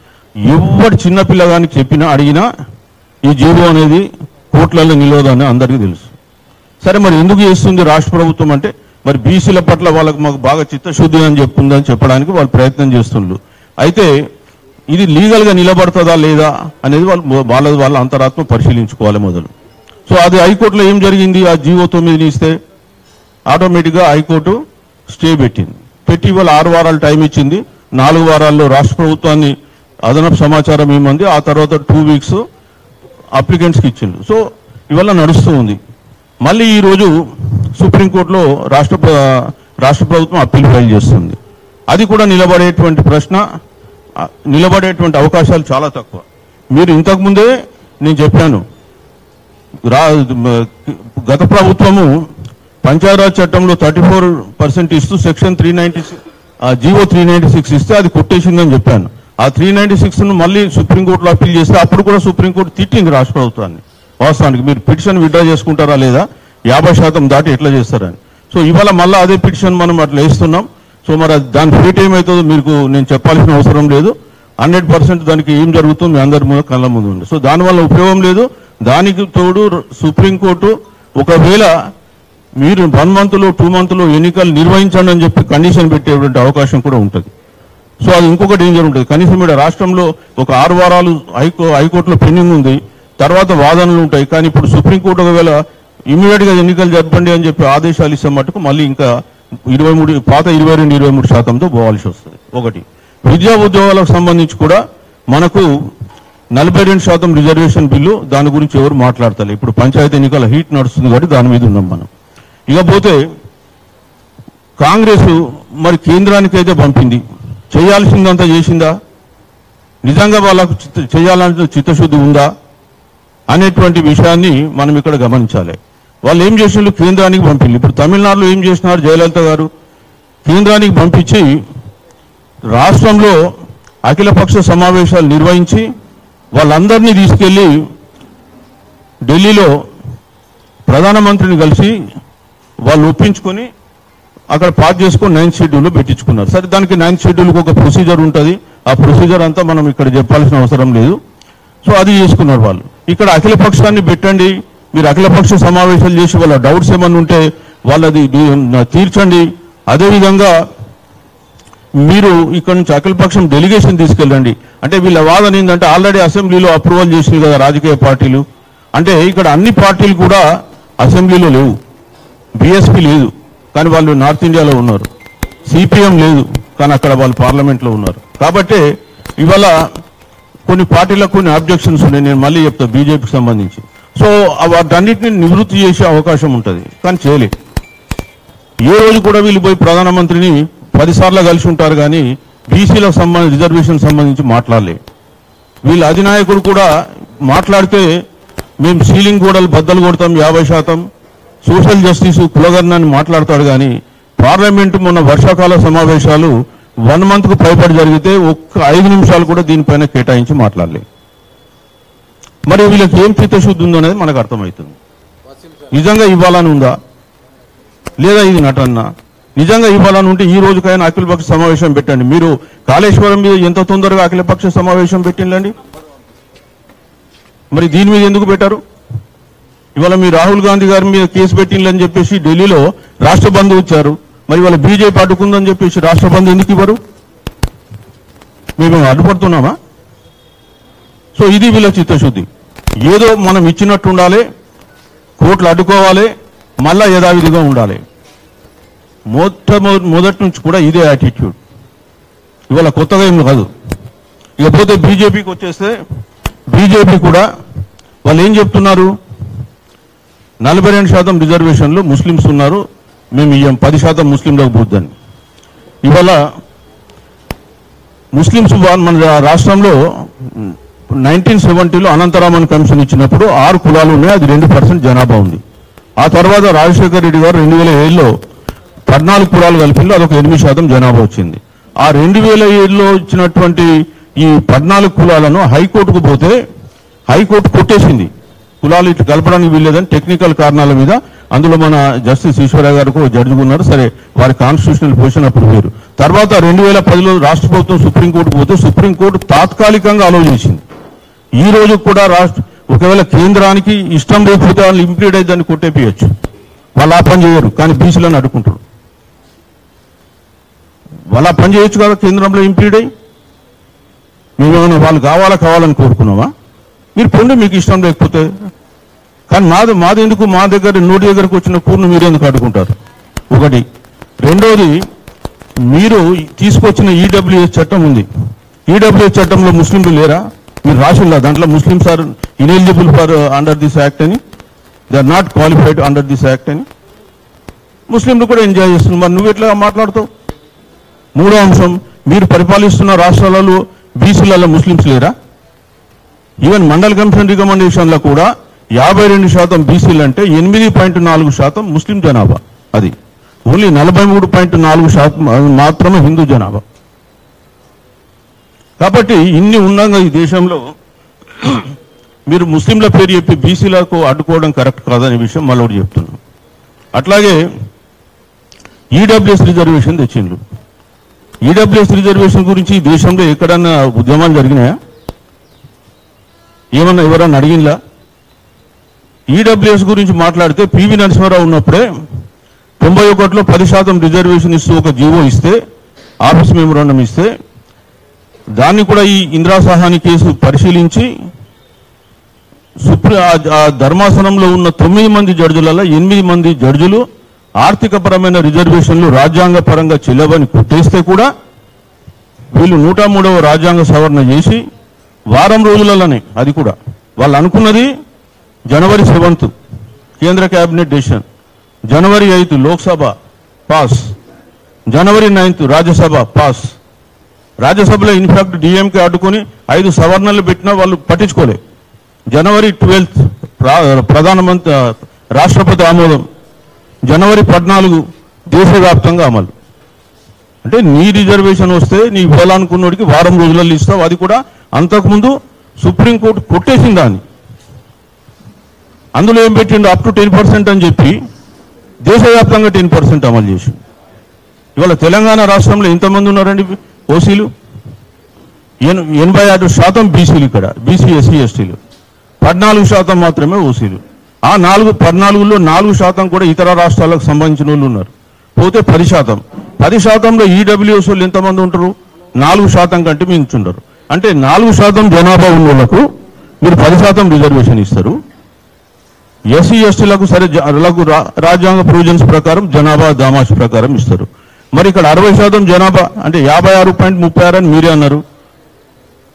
Speaker 1: ఎవరు చిన్నపిల్లగానికి చెప్పినా అడిగినా ఈ జీవో అనేది కోర్టులలో నిలవదని అందరికీ తెలుసు. సరే మరి ఎందుకు చేస్తుంది రాష్ట్ర ప్రభుత్వం అంటే, మరి బీసీల పట్ల వాళ్ళకు మాకు బాగా చిత్తశుద్ధి అని చెప్తుందని చెప్పడానికి వాళ్ళు ప్రయత్నం చేస్తుండ్రు. అయితే ఇది లీగల్గా నిలబడుతుందా లేదా అనేది వాళ్ళ అంతరాత్మ పరిశీలించుకోవాలి మొదలు. సో అది హైకోర్టులో ఏం జరిగింది, ఆ జీవో 9 ఇస్తే ఆటోమేటిక్గా హైకోర్టు స్టే పెట్టింది. పెట్టి ఇవాళ 6 వారాలు టైం ఇచ్చింది. 4 వారాల్లో రాష్ట్ర ప్రభుత్వాన్ని అదనపు సమాచారం ఇవ్వమంది. ఆ తర్వాత 2 వీక్స్ అప్లికెంట్స్కి ఇచ్చింది. సో ఇవాళ నడుస్తూ ఉంది. మళ్ళీ ఈరోజు సుప్రీంకోర్టులో రాష్ట్ర ప్రభుత్వం అప్పీల్ ఫైల్ చేస్తుంది. అది కూడా నిలబడేటువంటి అవకాశాలు చాలా తక్కువ. మీరు ఇంతకుముందే నేను చెప్పాను, గత ప్రభుత్వము పంచాయతీరాజ్ చట్టంలో 34% ఇస్తూ సెక్షన్ 396 జీవో 396 ఇస్తే అది కొట్టేసిందని చెప్పాను. ఆ 396ను మళ్ళీ సుప్రీంకోర్టులో అప్పీల్ చేస్తే అప్పుడు కూడా సుప్రీంకోర్టు తిట్టింది రాష్ట్ర ప్రభుత్వాన్ని. వాస్తవానికి మీరు పిటిషన్ విత్డ్రా చేసుకుంటారా లేదా, 50% దాటి ఎట్లా చేస్తారని. సో ఇవాళ మళ్ళీ అదే పిటిషన్ మనం అట్లా వేస్తున్నాం. సో మరి దాని ఫేట్ ఏమవుతుందో మీకు నేను చెప్పాల్సిన అవసరం లేదు. 100% దానికి ఏం జరుగుతుందో మీ అందరి ముందు కళ్ళ ముందు ఉంది. సో దానివల్ల ఉపయోగం లేదు. దానికి తోడు సుప్రీంకోర్టు ఒకవేళ మీరు 1 మంత్లో 2 మంత్లో ఎన్నికలు నిర్వహించండి అని చెప్పి కండిషన్ పెట్టేటువంటి అవకాశం కూడా ఉంటుంది. సో అది ఇంకొక డేంజర్ ఉంటుంది. కనీసం ఇక్కడ రాష్ట్రంలో ఒక 6 వారాలు హైకోర్టులో పెండింగ్ ఉంది, తర్వాత వాదనలు ఉంటాయి. కానీ ఇప్పుడు సుప్రీంకోర్టు ఒకవేళ ఇమీడియట్గా ఎన్నికలు జరపండి అని చెప్పి ఆదేశాలు ఇచ్చే మటుకు మళ్ళీ ఇంకా 22-23% పోవాల్సి వస్తుంది. ఒకటి విద్యా ఉద్యోగాలకు సంబంధించి కూడా మనకు 42% రిజర్వేషన్ బిల్లు, దాని గురించి ఎవరు మాట్లాడతారు. ఇప్పుడు పంచాయతీ ఎన్నికల హీట్ నడుస్తుంది కాబట్టి దాని మీద ఉన్నాం మనం. ఇకపోతే కాంగ్రెస్ మరి కేంద్రానికైతే పంపింది, చేయాల్సిందంతా చేసిందా, నిజంగా వాళ్ళకు చేయాలంటే చిత్తశుద్ధి ఉందా అనేటువంటి విషయాన్ని మనం ఇక్కడ గమనించాలి. వాళ్ళు ఏం చేసిండ్రు, కేంద్రానికి పంపింది. ఇప్పుడు తమిళనాడులో ఏం చేసినారు, జయలలిత గారు కేంద్రానికి పంపించి రాష్ట్రంలో అఖిలపక్ష సమావేశాలు నిర్వహించి వాళ్ళందరినీ తీసుకెళ్లి ఢిల్లీలో ప్రధానమంత్రిని కలిసి వాళ్ళు ఒప్పించుకొని అక్కడ పాస్ చేసుకొని 9th షెడ్యూల్లో పెట్టించుకున్నారు. సరే దానికి 9th షెడ్యూల్కి ఒక ప్రొసీజర్ ఉంటుంది. ఆ ప్రొసీజర్ అంతా మనం ఇక్కడ చెప్పాల్సిన అవసరం లేదు. సో అది చేసుకున్నారు వాళ్ళు. ఇక్కడ అఖిలపక్షాన్ని పెట్టండి, మీరు అఖిలపక్ష సమావేశాలు చేసి వాళ్ళ డౌట్స్ ఏమన్నా ఉంటే వాళ్ళది తీర్చండి. అదేవిధంగా మీరు ఇక్కడ నుంచి అఖిలపక్షం డెలిగేషన్ తీసుకెళ్ళండి. అంటే వీళ్ళ వాదన ఏంటంటే ఆల్రెడీ అసెంబ్లీలో అప్రూవల్ చేసింది కదా రాజకీయ పార్టీలు. అంటే ఇక్కడ అన్ని పార్టీలు కూడా అసెంబ్లీలో లేవు. బీఎస్పీ లేదు కానీ వాళ్ళు నార్త్ ఇండియాలో ఉన్నారు. సిపిఎం లేదు కానీ అక్కడ వాళ్ళు పార్లమెంట్లో ఉన్నారు. కాబట్టి ఇవాళ కొన్ని పార్టీలకు కొన్ని అబ్జెక్షన్స్ ఉన్నాయి. నేను మళ్ళీ చెప్తా బీజేపీకి సంబంధించి. సో వాటన్నిటిని నివృత్తి చేసే అవకాశం ఉంటుంది కానీ చేయలేదు. ఏ రోజు కూడా వీళ్ళు పోయి ప్రధానమంత్రిని 10 సార్లు కలిసి ఉంటారు కానీ బీసీలకు సంబంధించి రిజర్వేషన్ సంబంధించి మాట్లాడలే. వీళ్ళ అధినాయకుడు కూడా మాట్లాడితే మేము సీలింగ్ గోడలు బద్దలు కొడతాం 50%, సోషల్ జస్టిస్ కులగర్ణాన్ని మాట్లాడతాడు కానీ పార్లమెంటు మొన్న వర్షాకాల సమావేశాలు 1 మంత్కు పైబడి జరిగితే ఒక్క 5 నిమిషాలు కూడా దీనిపైన కేటాయించి మాట్లాడలేదు. మరి వీళ్ళకి ఏం చిత్తశుద్ధి ఉందో అనేది మనకు అర్థమవుతుంది. నిజంగా ఇవ్వాలని ఉందా లేదా ఇది నటన? నిజంగా ఇవ్వాలని ఉంటే ఈ రోజుకైనా అఖిలపక్ష సమావేశం పెట్టండి. మీరు కాళేశ్వరం మీద ఎంత తొందరగా అఖిలపక్ష సమావేశం పెట్టిందండి, మరి దీని మీద ఎందుకు పెట్టారు? ఇవాళ మీ రాహుల్ గాంధీ గారి మీద కేసు పెట్టిందని చెప్పేసి ఢిల్లీలో రాష్ట్ర బంధు ఇచ్చారు. మరి ఇవాళ బీజేపీ అడ్డుకుందని చెప్పేసి రాష్ట్ర బంధు ఎందుకు ఇవ్వరు? మేము అడ్డుపడుతున్నామా? సో ఇది వీళ్ళ చిత్తశుద్ధి. ఏదో మనం ఇచ్చినట్టు ఉండాలి, కోట్లు అడ్డుకోవాలి, మళ్ళా యథావిధిగా ఉండాలి. మొదటి నుంచి కూడా ఇదే యాటిట్యూడ్, ఇవాళ కొత్తగా ఏం కాదు. ఇకపోతే బీజేపీకి వచ్చేస్తే బీజేపీ కూడా వాళ్ళు ఏం చెప్తున్నారు? 42% రిజర్వేషన్లు ముస్లిమ్స్ ఉన్నారు, మేము ఇయ్యం, 10% ముస్లింలకు బుద్దని. ఇవాళ ముస్లిమ్స్ మన రాష్ట్రంలో 1970లో అనంతరామన్ కమిషన్ ఇచ్చినప్పుడు 6 కులాలు ఉన్నాయి, అది 2% జనాభా ఉంది. ఆ తర్వాత రాజశేఖర రెడ్డి గారు 2007లో 14 కులాలు కలిపింది, అదొక 8% జనాభా వచ్చింది. ఆ 2007లో ఇచ్చినటువంటి ఈ 14 కులాలను హైకోర్టుకు పోతే హైకోర్టు కొట్టేసింది. కులాలు ఇట్లా కలపడానికి వీల్లేదని టెక్నికల్ కారణాల మీద. అందులో మన జస్టిస్ ఈశ్వరరావు గారు జడ్జి ఉన్నారు. సరే, వారి కాన్స్టిట్యూషనల్ పొజిషన్ అప్పుడు వేరు. తర్వాత 2010లో రాష్ట్ర ప్రభుత్వం సుప్రీంకోర్టుకు పోతే సుప్రీంకోర్టు తాత్కాలికంగా అలౌ చేసింది. ఈ రోజు కూడా ఒకవేళ కేంద్రానికి ఇష్టం లేకపోతే వాళ్ళు ఇంప్లీడ్ అయితే దాన్ని కొట్టేపియచ్చు. వాళ్ళు ఆ పని చేయరు, కానీ బీసీలను అడ్డుకుంటారు. వాళ్ళు ఆ పని చేయొచ్చు కదా కేంద్రంలో ఇంప్లీడ్ అయ్యి. మేమేమైనా వాళ్ళు కావాలని కోరుకున్నామా? మీరు పొండి, మీకు ఇష్టం లేకపోతే. కానీ మాది ఎందుకు? మా దగ్గర నోటి దగ్గరకు వచ్చిన కూర్ను మీరు ఎందుకు అడ్డుకుంటారు? ఒకటి. రెండోది, మీరు తీసుకొచ్చిన ఈడబ్ల్యూఎస్ చట్టం ఉంది. ఈడబ్ల్యూఎస్ చట్టంలో ముస్లింలు లేరా? మీరు రాసిందా దాంట్లో Muslims are ineligible for under this act అని, they are not qualified under this act అని. ముస్లింలు కూడా ఎంజాయ్ చేస్తున్నారు. మరి నువ్వు ఎట్లా మాట్లాడుతావు? మూడో అంశం, మీరు పరిపాలిస్తున్న రాష్ట్రాలలో బీసీలలో ముస్లిమ్స్ లేరా? ఈవెన్ మండల్ కమిషన్ రికమెండేషన్లో కూడా 52% బీసీలు అంటే 8.4% ముస్లిం జనాభా. అది ఓన్లీ 43.4% మాత్రమే హిందూ జనాభా. కాబట్టి ఇన్ని ఉండగా ఈ దేశంలో మీరు ముస్లింల పేరు చెప్పి బీసీలకు అడ్డుకోవడం కరెక్ట్ కాదనే విషయం మళ్ళీ చెప్తున్నాం. అట్లాగే ఈడబ్ల్యూఎస్ రిజర్వేషన్ తెచ్చిండ్రు. ఈడబ్ల్యూఎస్ రిజర్వేషన్ గురించి ఈ దేశంలో ఎక్కడన్నా ఉద్యమాలు జరిగినాయా? ఏమన్నా ఎవరన్నా అడిగినలా? ఈడబ్ల్యూఎస్ గురించి మాట్లాడితే పివి నరసింహారావు ఉన్నప్పుడే 91లో 10% రిజర్వేషన్ ఇస్తూ ఒక జీవో ఇస్తే, ఆఫీస్ మెమోరాండం ఇస్తే, దాన్ని కూడా ఈ ఇందిరా సహాని కేసు పరిశీలించి ధర్మాసనంలో ఉన్న 9 మంది జడ్జిలలో 8 మంది జడ్జిలు ఆర్థికపరమైన రిజర్వేషన్లు రాజ్యాంగ పరంగా చెల్లవని కొట్టేస్తే కూడా వీళ్ళు 103వ రాజ్యాంగ సవరణ చేసి వారం రోజులలోనే, అది కూడా వాళ్ళు అనుకున్నది జనవరి 7th కేంద్ర కేబినెట్ డెసిషన్, జనవరి 8 లోక్సభ పాస్, జనవరి 9 రాజ్యసభ పాస్. రాజ్యసభలో ఇన్ఫాక్ట్ డిఎంకే అడ్డుకొని 5 సవరణలు పెట్టినా వాళ్ళు పట్టించుకోలే. జనవరి 12 ప్రధానమంత్రి రాష్ట్రపతి ఆమోదం, జనవరి 14 దేశవ్యాప్తంగా అమలు. అంటే నీ రిజర్వేషన్ వస్తే నీ ఇవ్వాలనుకున్నోడికి వారం రోజులలో ఇస్తావు. అది కూడా అంతకుముందు సుప్రీంకోర్టు కొట్టేసింది దాన్ని. అందులో ఏం పెట్టిండు? అప్ టు 10% అని చెప్పి దేశవ్యాప్తంగా 10% అమలు చేసిండు. ఇవాళ తెలంగాణ రాష్ట్రంలో ఎంతమంది ఉన్నారండి ఓసీలు? 86% బీసీలు. ఇక్కడ బీసీ ఎస్సీ ఎస్టీలు 14% మాత్రమే ఓసీలు. ఆ 14లో 4% కూడా ఇతర రాష్ట్రాలకు సంబంధించిన వాళ్ళు ఉన్నారు. పోతే 10%. 10%లో ఈడబ్ల్యూఎస్ వాళ్ళు ఎంతమంది ఉంటారు? 4% కంటే మించుండరు. అంటే 4% జనాభా ఉన్న వాళ్ళకు మీరు 10% రిజర్వేషన్ ఇస్తారు. ఎస్సీ ఎస్టీలకు సరే రాజ్యాంగ ప్రొవిజన్స్ ప్రకారం జనాభా దామాషి ప్రకారం ఇస్తారు. మరి ఇక్కడ 60% జనాభా అంటే 56.36 అని మీరే అన్నారు.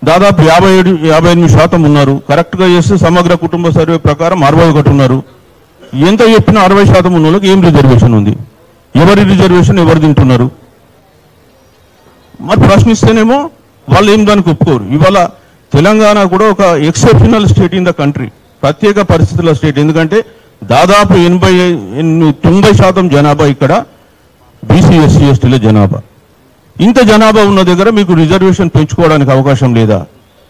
Speaker 1: దాదాపు 57-58% ఉన్నారు. కరెక్ట్గా చేస్తే సమగ్ర కుటుంబ సర్వే ప్రకారం 61 ఉన్నారు. ఎంత చెప్పినా 60% ఉన్న వాళ్ళకి ఏం రిజర్వేషన్ ఉంది? ఎవరి రిజర్వేషన్ ఎవరు తింటున్నారు? మరి ప్రశ్నిస్తేనేమో వాళ్ళు ఏం దానికి ఒప్పుకోరు. ఇవాళ తెలంగాణ కూడా ఒక exceptional state in the country, ప్రత్యేక పరిస్థితుల స్టేట్. ఎందుకంటే దాదాపు 90% జనాభా ఇక్కడ బీసీ ఎస్సీ ఎస్టీల జనాభా. ఇంత జనాభా ఉన్న దగ్గర మీకు రిజర్వేషన్ పెంచుకోవడానికి అవకాశం లేదా?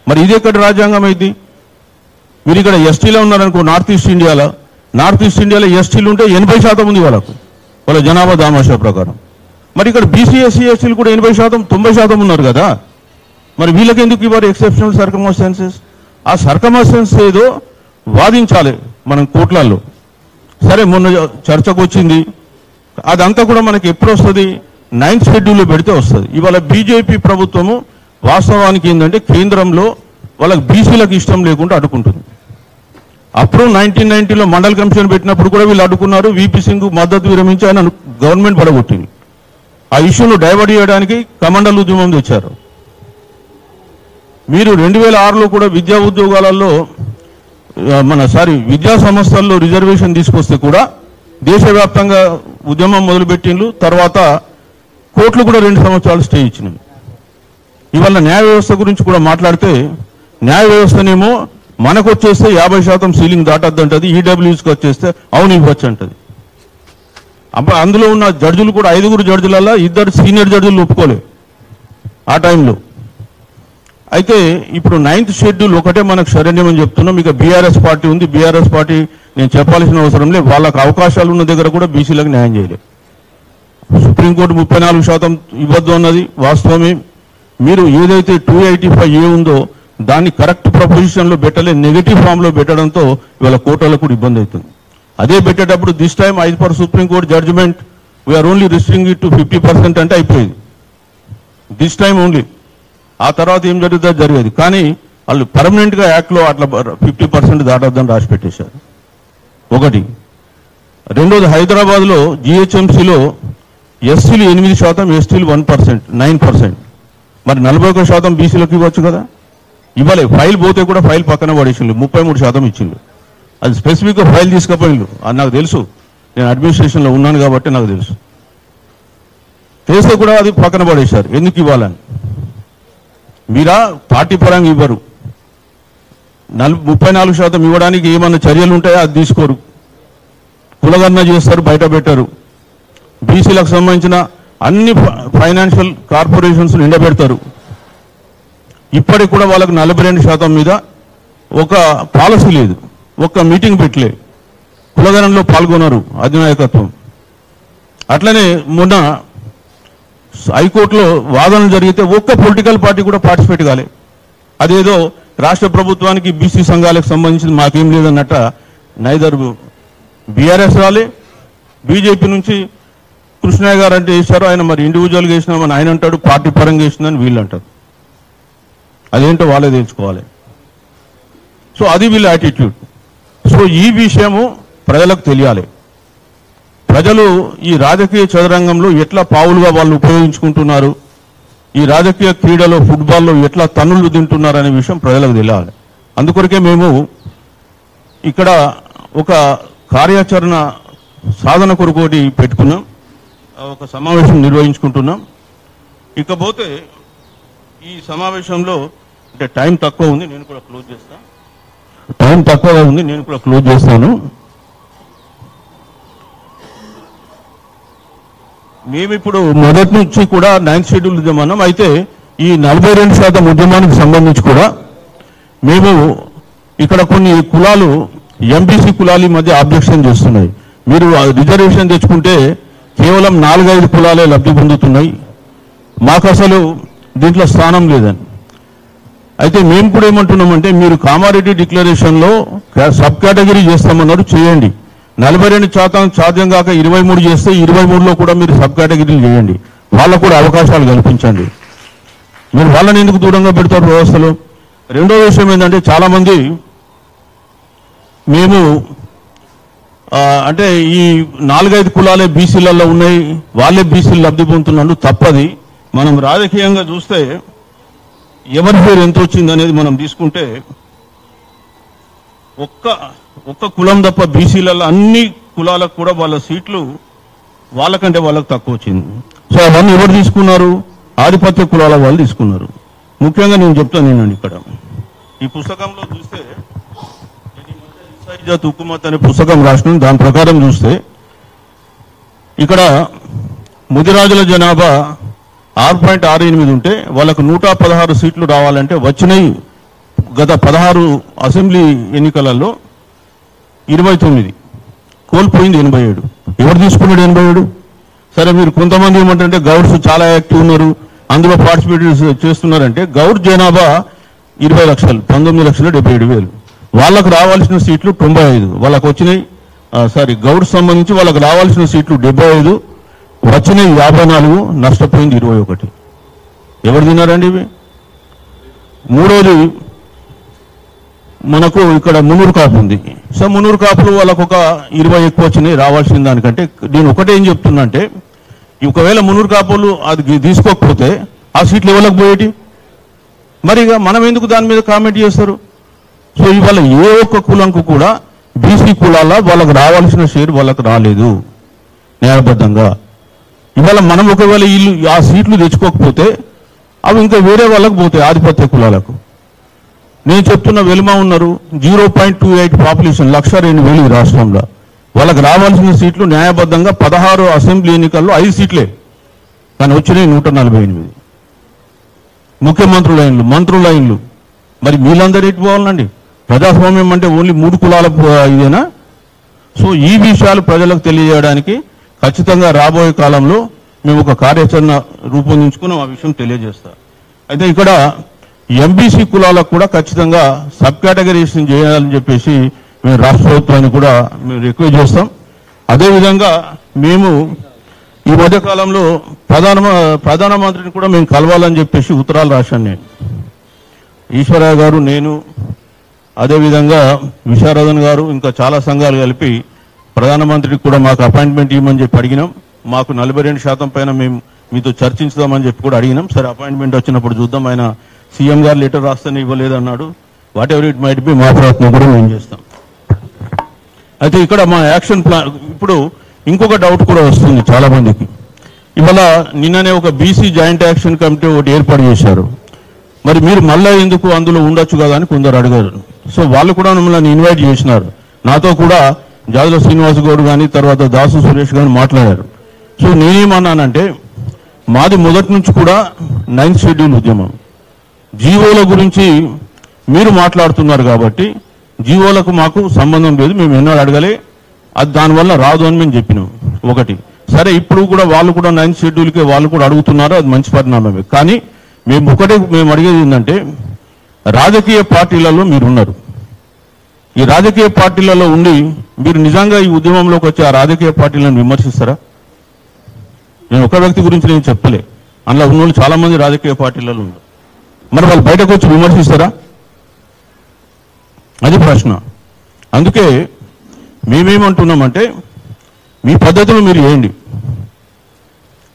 Speaker 1: మరి ఇది ఎక్కడ రాజ్యాంగం అయింది? మీరు ఇక్కడ ఎస్టీలో ఉన్నారనుకో, నార్త్ ఈస్ట్ ఇండియాలో ఎస్టీలు ఉంటే 80% ఉంది వాళ్ళ జనాభా దామాషా ప్రకారం. మరి ఇక్కడ బీసీ ఎస్సీ ఎస్టీలు కూడా 80% 90% ఉన్నారు కదా. మరి వీళ్ళకి ఎందుకు ఇవ్వరు ఎక్సెప్షనల్ సర్కమ్స్టాన్సెస్? ఆ సర్కమ్స్టాన్స్ ఏదో వాదించాలి మనం కోర్టులలో. సరే, మొన్న చర్చకు వచ్చింది, అదంతా కూడా మనకి ఎప్పుడు వస్తుంది? 9th షెడ్యూల్లో పెడితే వస్తుంది. ఇవాళ బీజేపీ ప్రభుత్వము వాస్తవానికి ఏంటంటే కేంద్రంలో వాళ్ళకి బీసీలకు ఇష్టం లేకుండా అడ్డుకుంటుంది. అప్పుడు 1990లో మండల్ కమిషన్ పెట్టినప్పుడు కూడా వీళ్ళు అడ్డుకున్నారు. వీపీ సింగ్ మద్దతు విరమించి ఆయన గవర్నమెంట్ పడగొట్టింది. ఆ ఇష్యూను డైవర్ట్ చేయడానికి కమండల్ ఉద్యమం తెచ్చారు. మీరు 2006లో కూడా విద్యా ఉద్యోగాలలో విద్యా సంస్థల్లో రిజర్వేషన్ తీసుకొస్తే కూడా దేశవ్యాప్తంగా ఉద్యమం మొదలుపెట్టిండ్రు. తర్వాత కోర్టులు కూడా 2 సంవత్సరాలు స్టే ఇచ్చినాయి. ఇవాళ న్యాయ వ్యవస్థ గురించి కూడా మాట్లాడితే, న్యాయ వ్యవస్థనేమో మనకు వచ్చేస్తే 50% సీలింగ్ దాటద్దంటది, ఈడబ్ల్యూఎస్కి వచ్చేస్తే అవును ఇవ్వచ్చు అంటది. అందులో ఉన్న జడ్జిలు కూడా 5 జడ్జిలలో 2 సీనియర్ జడ్జిలు ఒప్పుకోలే ఆ టైంలో. అయితే ఇప్పుడు 9th షెడ్యూల్ ఒకటే మనకు శరణ్యమని చెప్తున్నాం. ఇక బీఆర్ఎస్ పార్టీ ఉంది. బీఆర్ఎస్ పార్టీ నేను చెప్పాల్సిన అవసరం లేదు. వాళ్ళకు అవకాశాలు ఉన్న దగ్గర కూడా బీసీలకు న్యాయం చేయలేదు. సుప్రీంకోర్టు 34% ఇవ్వద్దు అన్నది వాస్తవమే. మీరు ఏదైతే 285A ఉందో దాన్ని కరెక్ట్ ప్రపోజిషన్లో పెట్టలే, నెగిటివ్ ఫామ్లో పెట్టడంతో ఇవాళ కోర్టులకు కూడా ఇబ్బంది అవుతుంది. అదే పెట్టేటప్పుడు this time as per supreme court judgement we are only restricting it to 50% అంటే అయిపోయింది. This time only. ఆ తర్వాత ఏం జరుగుతుందో జరిగేది. కానీ వాళ్ళు పర్మనెంట్గా యాక్ట్లో అట్లా 50% దాటొద్దని రాసి పెట్టేశారు. ఒకటి. రెండోది, హైదరాబాద్లో జిహెచ్ఎంసీలో ఎస్సీలు 8%, ఎస్టీలు 1%, 9%. మరి 41% బీసీలకు ఇవ్వచ్చు కదా. ఇవ్వలే. ఫైల్ పోతే కూడా ఫైల్ పక్కన పడేసిండు, 33% ఇచ్చిండు. అది స్పెసిఫిక్గా ఫైల్ తీసుకుపోయిండు. అది నాకు తెలుసు, నేను అడ్మినిస్ట్రేషన్లో ఉన్నాను కాబట్టి నాకు తెలుసు. చేస్తే కూడా అది పక్కన పడేశారు. ఎందుకు ఇవ్వాలని? మీరా పార్టీ పరంగా ఇవ్వరు. 34% ఇవ్వడానికి ఏమన్నా చర్యలు ఉంటాయో అది తీసుకోరు. కులగణన చేస్తారు, బయట పెట్టారు. బీసీలకు సంబంధించిన అన్ని ఫైనాన్షియల్ కార్పొరేషన్స్ నిండబెడతారు. ఇప్పటికి కూడా వాళ్ళకు 42% మీద ఒక పాలసీ లేదు, ఒక్క మీటింగ్ పెట్టలే, కులగణనలో పాల్గొన్నారు అధినాయకత్వం. అట్లనే మొన్న హైకోర్టులో వాదనలు జరిగితే ఒక్క పొలిటికల్ పార్టీ కూడా పార్టిసిపేట్ కాలే. అదేదో రాష్ట్ర ప్రభుత్వానికి బీసీ సంఘాలకు సంబంధించి మాకేం లేదన్నట్ట. నైదర్ బీఆర్ఎస్ రాలే, బీజేపీ నుంచి కృష్ణయ్య గారు అంటే వేశారు, ఆయన మరి ఇండివిజువల్గా వేసినామని ఆయన అంటాడు, పార్టీ పరంగా వేసిందని వీళ్ళు అంటారు. అదేంటో వాళ్ళే తెలుసుకోవాలి. సో అది వీళ్ళ యాటిట్యూడ్. సో ఈ విషయము ప్రజలకు తెలియాలి. ప్రజలు ఈ రాజకీయ చదరంగంలో ఎట్లా పావులుగా వాళ్ళు ఉపయోగించుకుంటున్నారు, ఈ రాజకీయ క్రీడలో ఫుట్బాల్లో ఎట్లా తన్నులు తింటున్నారు అనే విషయం ప్రజలకు తెలియాలి. అందుకొరకే మేము ఇక్కడ ఒక కార్యాచరణ సాధన కొరకోటి పెట్టుకున్నాం, ఒక సమావేశం నిర్వహించుకుంటున్నాం. ఇకపోతే ఈ సమావేశంలో అంటే టైం తక్కువ ఉంది, నేను కూడా క్లోజ్ చేస్తాను. టైం తక్కువగా ఉంది, నేను కూడా క్లోజ్ చేస్తాను. మేమిప్పుడు మొదటి నుంచి కూడా 9th షెడ్యూల్ ఉద్యమం. అయితే ఈ 42% ఉద్యమానికి సంబంధించి కూడా మేము ఇక్కడ కొన్ని కులాలు ఎంబీసీ కులాల మధ్య ఆబ్జెక్షన్ చేస్తున్నాయి. మీరు రిజర్వేషన్ తెచ్చుకుంటే కేవలం 4-5 కులాలే లబ్ధి పొందుతున్నాయి, మాకు అసలు దీంట్లో స్థానం లేదని. అయితే మేము కూడా ఏమంటున్నామంటే, మీరు కామారెడ్డి డిక్లరేషన్లో సబ్ కేటగిరీ చేస్తామన్నారు, చేయండి. 42% సాధ్యం కాక 23 చేస్తే 23లో కూడా మీరు సబ్ కేటగిరీలు చేయండి, వాళ్ళకు కూడా అవకాశాలు కల్పించండి. మీరు వాళ్ళని ఎందుకు దూరంగా పెడతారు వ్యవస్థలో? రెండో విషయం ఏంటంటే, చాలామంది మేము అంటే ఈ 4-5 కులాలే బీసీలలో ఉన్నాయి, వాళ్ళే బీసీలు లబ్ధి పొందుతున్నారు. తప్పది. మనం రాజకీయంగా చూస్తే ఎవరి పేరు ఎంత వచ్చింది అనేది మనం తీసుకుంటే ఒక్క కులం తప్ప బీసీలలో అన్ని కులాలకు కూడా వాళ్ళ సీట్లు వాళ్ళకంటే వాళ్ళకు తక్కువ వచ్చింది. సో అవన్నీ ఎవరు తీసుకున్నారు? ఆధిపత్య కులాల వాళ్ళు తీసుకున్నారు. ముఖ్యంగా నేను చెప్తాను, ఇక్కడ ఈ పుస్తకంలో చూస్తే హుకుమత్ అనే పుస్తకం రాసిన దాని ప్రకారం చూస్తే ఇక్కడ ముదిరాజుల జనాభా 6.68 ఉంటే వాళ్ళకు 116 సీట్లు రావాలంటే వచ్చినాయి గత 16 అసెంబ్లీ ఎన్నికలలో 29, కోల్పోయింది 87. ఎవరు తీసుకున్నాడు 87? సరే, మీరు కొంతమంది ఏమంటే గౌడ్స్ చాలా యాక్టివ్ ఉన్నారు, అందులో పార్టిసిపేట్ చేస్తున్నారంటే గౌడ్ జనాభా 20 లక్షలు, 19,77,000. వాళ్ళకు రావాల్సిన సీట్లు 95, వాళ్ళకు వచ్చినాయి. గౌడ్ సంబంధించి వాళ్ళకు రావాల్సిన సీట్లు 75, వచ్చినాయి 54, నష్టపోయింది 21. ఎవరు తిన్నారండి ఇవి? మూడోది, మనకు ఇక్కడ మున్నూరు కాపు ఉంది. సో మున్నూరు కాపులు వాళ్ళకు ఒక 20 ఎక్కువ వచ్చినాయి రావాల్సిన దానికంటే. నేను ఒకటే ఏం చెప్తున్నా అంటే, ఒకవేళ మున్నూరు కాపులు అది తీసుకోకపోతే ఆ సీట్లు ఎవరికి పోయేటి? మరి ఇక మనం ఎందుకు దాని మీద కామెంట్ చేస్తారు? సో ఇవాళ ఏ ఒక్క కులంకు కూడా బీసీ కులాల వాళ్ళకు రావాల్సిన షేర్ వాళ్ళకు రాలేదు న్యాయబద్ధంగా. ఇవాళ మనం ఒకవేళ వీళ్ళు ఆ సీట్లు తెచ్చుకోకపోతే అవి ఇంకా వేరే వాళ్ళకు పోతాయి, ఆధిపత్య కులాలకు. నేను చెప్తున్న వెలుమ ఉన్నారు 0.28 పాపులేషన్, 1,02,000 ఈ రాష్ట్రంలో. వాళ్ళకు రావాల్సిన సీట్లు న్యాయబద్ధంగా 16 అసెంబ్లీ ఎన్నికల్లో 5 సీట్లే, కానీ వచ్చినాయి 148. ముఖ్యమంత్రుల లైన్లు, మంత్రుల లైన్లు. మరి వీళ్ళందరూ ఎటు పోవాలండి? ప్రజాస్వామ్యం అంటే ఓన్లీ 3 కులాల ఇదేనా? సో ఈ విషయాలు ప్రజలకు తెలియజేయడానికి ఖచ్చితంగా రాబోయే కాలంలో మేము ఒక కార్యాచరణ రూపొందించుకుని ఆ విషయం తెలియజేస్తాం. అయితే ఇక్కడ ఎంబీసీ కులాలకు కూడా ఖచ్చితంగా సబ్ కేటగరీషన్ చేయాలని చెప్పేసి మేము రాష్ట్ర ప్రభుత్వాన్ని కూడా మేము రిక్వెస్ట్ చేస్తాం. అదేవిధంగా మేము ఈ మధ్యకాలంలో ప్రధానమంత్రిని కూడా మేము కలవాలని చెప్పేసి ఉత్తరాలు రాశాను నేను. ఈశ్వరయ్య గారు, నేను, అదేవిధంగా విశారదన్ గారు, ఇంకా చాలా సంఘాలు కలిపి ప్రధానమంత్రికి కూడా మాకు అపాయింట్మెంట్ ఇవ్వమని చెప్పి అడిగినాం. మాకు 42% పైన మేము మీతో చర్చించుదామని చెప్పి కూడా అడిగినాం. సరే, అపాయింట్మెంట్ వచ్చినప్పుడు చూద్దాం, ఆయన సీఎం గారు లెటర్ రాస్తేనే ఇవ్వలేదు అన్నాడు. What ever it might be, మా ప్రయత్నం కూడా మేము చేస్తాం. అయితే ఇక్కడ మా యాక్షన్ ప్లాన్, ఇప్పుడు ఇంకొక డౌట్ కూడా వస్తుంది చాలా మందికి. ఇవాళ నిన్ననే ఒక బీసీ జాయింట్ యాక్షన్ కమిటీ ఒకటి ఏర్పాటు చేశారు. మరి మీరు మళ్ళీ ఎందుకు అందులో ఉండొచ్చు కదా అని కొందరు అడిగారు. సో వాళ్ళు కూడా మమ్మల్ని ఇన్వైట్ చేసినారు. నాతో కూడా జాదుల శ్రీనివాస్ గౌడ్ కానీ, తర్వాత దాసు సురేష్ కానీ మాట్లాడారు. సో నేనేమన్నానంటే, మాది మొదటి నుంచి కూడా 9th షెడ్యూల్ ఉద్యమం. జీవోల గురించి మీరు మాట్లాడుతున్నారు కాబట్టి జీవోలకు మాకు సంబంధం లేదు, మేము ఎన్నడూ అడగలే, అది దానివల్ల రాదు అని మేము చెప్పినాం. ఒకటి. సరే, ఇప్పుడు కూడా వాళ్ళు కూడా 9th షెడ్యూల్కే వాళ్ళు కూడా అడుగుతున్నారు, అది మంచి పరిణామమే. కానీ మేము అడిగేది ఏంటంటే, రాజకీయ పార్టీలలో మీరున్నారు. ఈ రాజకీయ పార్టీలలో ఉండి మీరు నిజంగా ఈ ఉద్యమంలోకి వచ్చి ఆ రాజకీయ పార్టీలను విమర్శిస్తారా? నేను ఒక వ్యక్తి గురించి నేను చెప్పలే, అందులో ఉన్న వాళ్ళు చాలా మంది రాజకీయ పార్టీలలో ఉన్నారు. మరి వాళ్ళు బయటకు వచ్చి విమర్శిస్తారా? అది ప్రశ్న. అందుకే మేమేమంటున్నామంటే, మీ పద్ధతులు మీరు చేయండి,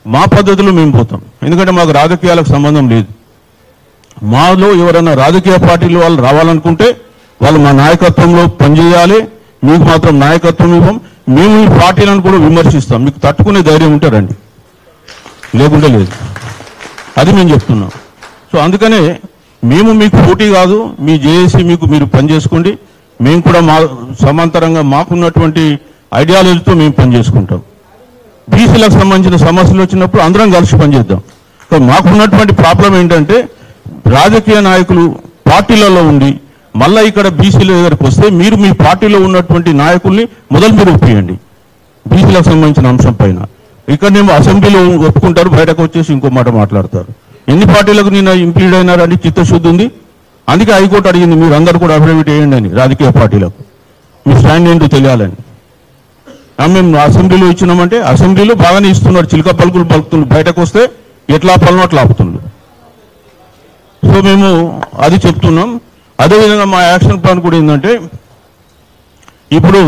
Speaker 1: మా పద్ధతులు మేము పోతాం. ఎందుకంటే మాకు రాజకీయాలకు సంబంధం లేదు. మాలో ఎవరైనా రాజకీయ పార్టీలు వాళ్ళు రావాలనుకుంటే వాళ్ళు మా నాయకత్వంలో పనిచేయాలి. మీకు మాత్రం నాయకత్వం ఇవ్వం. మేము ఈ పార్టీలను కూడా విమర్శిస్తాం. మీకు తట్టుకునే ధైర్యం ఉంటే రండి, లేకుంటే లేదు. అది మేము చెప్తున్నాం. సో అందుకనే మేము మీకు పోటీ కాదు, మీ జేఏసీ మీరు పనిచేసుకోండి, మేము కూడా మా సమాంతరంగా మాకున్నటువంటి ఐడియాలజీతో మేము పనిచేసుకుంటాం. బీసీలకు సంబంధించిన సమస్యలు వచ్చినప్పుడు అందరం కలిసి పనిచేద్దాం. మాకున్నటువంటి ప్రాబ్లం ఏంటంటే, రాజకీయ నాయకులు పార్టీలలో ఉండి మళ్ళీ ఇక్కడ బీసీల దగ్గరకు వస్తే మీరు మీ పార్టీలో ఉన్నటువంటి నాయకుల్ని మీరు ఒప్పియండి బీసీలకు సంబంధించిన అంశం పైన. ఇక్కడనేమో అసెంబ్లీలో ఒప్పుకుంటారు, బయటకు వచ్చేసి ఇంకో మాట మాట్లాడతారు. ఎన్ని పార్టీలకు నిన్న ఇంప్లీడ్ అయినారని చిత్తశుద్ధి ఉంది. అందుకే హైకోర్టు అడిగింది మీరు అందరూ కూడా అఫిడవిట్ వేయండి అని, రాజకీయ పార్టీలకు మీ స్టాండ్ ఏంటో తెలియాలని. మేము అసెంబ్లీలో ఇచ్చినామంటే అసెంబ్లీలో బాగానే ఇస్తున్నారు, చిలక పలుకులు పలుకుతున్నారు, బయటకు వస్తే ఎట్లా ఆపాలనో అట్లా ఆపుతున్నారు. సో మేము అది చెప్తున్నాం. అదేవిధంగా మా యాక్షన్ ప్లాన్ కూడా ఏంటంటే, ఇప్పుడు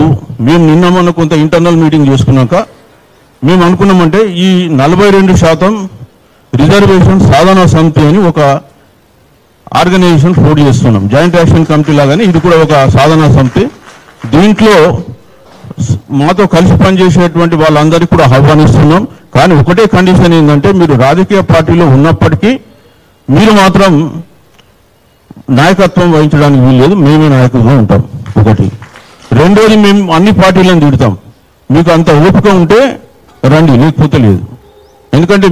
Speaker 1: మేము నిన్న మొన్న కొంత ఇంటర్నల్ మీటింగ్ చేసుకున్నాక మేము అనుకున్నామంటే, ఈ 42% రిజర్వేషన్ సాధనా సమితి అని ఒక ఆర్గనైజేషన్ ఫోర్డ్ చేస్తున్నాం. జాయింట్ యాక్షన్ కమిటీ లాగానే ఇది కూడా ఒక సాధనా సమితి. దీంట్లో మాతో కలిసి పనిచేసేటువంటి వాళ్ళందరికీ కూడా ఆహ్వానిస్తున్నాం. కానీ ఒకటే కండిషన్ ఏంటంటే, మీరు రాజకీయ పార్టీలో ఉన్నప్పటికీ మీరు మాత్రం నాయకత్వం వహించడానికి వీల్లేదు, మేమే నాయకులుగా ఉంటాం. ఒకటి. రెండోది, మేము అన్ని పార్టీలను తిడతాం. మీకు అంత ఓపిక ఉంటే రండి, లేకపోతే లేదు. ఎందుకంటే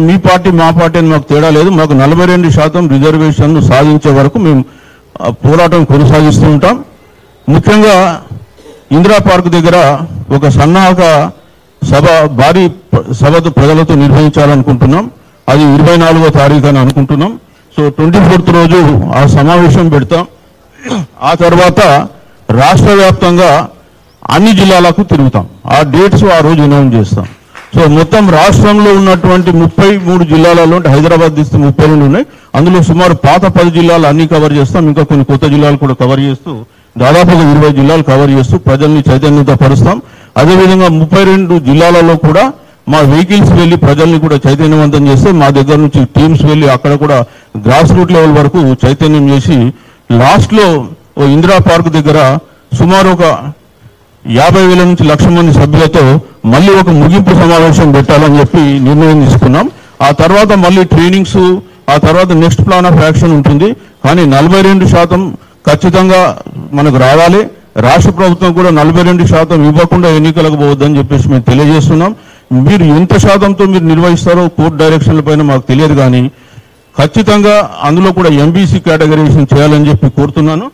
Speaker 1: మీ పార్టీ మా పార్టీ అని మాకు తేడా లేదు. మాకు 42% రిజర్వేషన్లు సాధించే వరకు మేము పోరాటం కొనసాగిస్తూ ఉంటాం. ముఖ్యంగా ఇందిరా పార్క్ దగ్గర ఒక సన్నాహక సభ, భారీ సభతో ప్రజలతో నిర్వహించాలనుకుంటున్నాం. అది 24వ తారీఖు అని అనుకుంటున్నాం. సో 24th రోజు ఆ సమావేశం పెడతాం. ఆ తర్వాత రాష్ట్ర వ్యాప్తంగా అన్ని జిల్లాలకు తిరుగుతాం. ఆ డేట్స్ ఆ రోజు అనౌన్స్ చేస్తాం. సో మొత్తం రాష్ట్రంలో ఉన్నటువంటి 33 జిల్లాలలో, హైదరాబాద్ తీస్తే 32 ఉన్నాయి. అందులో సుమారు పాత 10 జిల్లాలు అన్ని కవర్ చేస్తాం. ఇంకా కొన్ని కొత్త జిల్లాలు కూడా కవర్ చేస్తూ దాదాపుగా 20 జిల్లాలు కవర్ చేస్తూ ప్రజల్ని చైతన్యపరుస్తాం. అదేవిధంగా 32 జిల్లాలలో కూడా మా వెహికల్స్ వెళ్ళి ప్రజల్ని కూడా చైతన్యవంతం చేస్తే మా దగ్గర నుంచి టీమ్స్ వెళ్ళి అక్కడ కూడా గ్రాస్ రూట్ లెవెల్ వరకు చైతన్యం చేసి లాస్ట్లో ఇందిరా పార్క్ దగ్గర సుమారు ఒక 50,000 నుంచి 1,00,000 మంది సభ్యులతో మళ్ళీ ఒక ముగింపు సమావేశం పెట్టాలని చెప్పి నిర్ణయం తీసుకున్నాం. ఆ తర్వాత మళ్ళీ ట్రైనింగ్స్, ఆ తర్వాత నెక్స్ట్ ప్లాన్ ఆఫ్ యాక్షన్ ఉంటుంది. కానీ 42% ఖచ్చితంగా మనకు రావాలి. రాష్ట్ర ప్రభుత్వం కూడా 42% ఇవ్వకుండా ఎన్నికలకు పోవద్దని చెప్పేసి మేము తెలియజేస్తున్నాం. మీరు ఎంత శాతంతో మీరు నిర్వహిస్తారో కోర్టు డైరెక్షన్ల పైన మాకు తెలియదు, కానీ ఖచ్చితంగా అందులో కూడా ఎంబీసీ కేటగరైజేషన్ చేయాలని చెప్పి కోరుతున్నాను.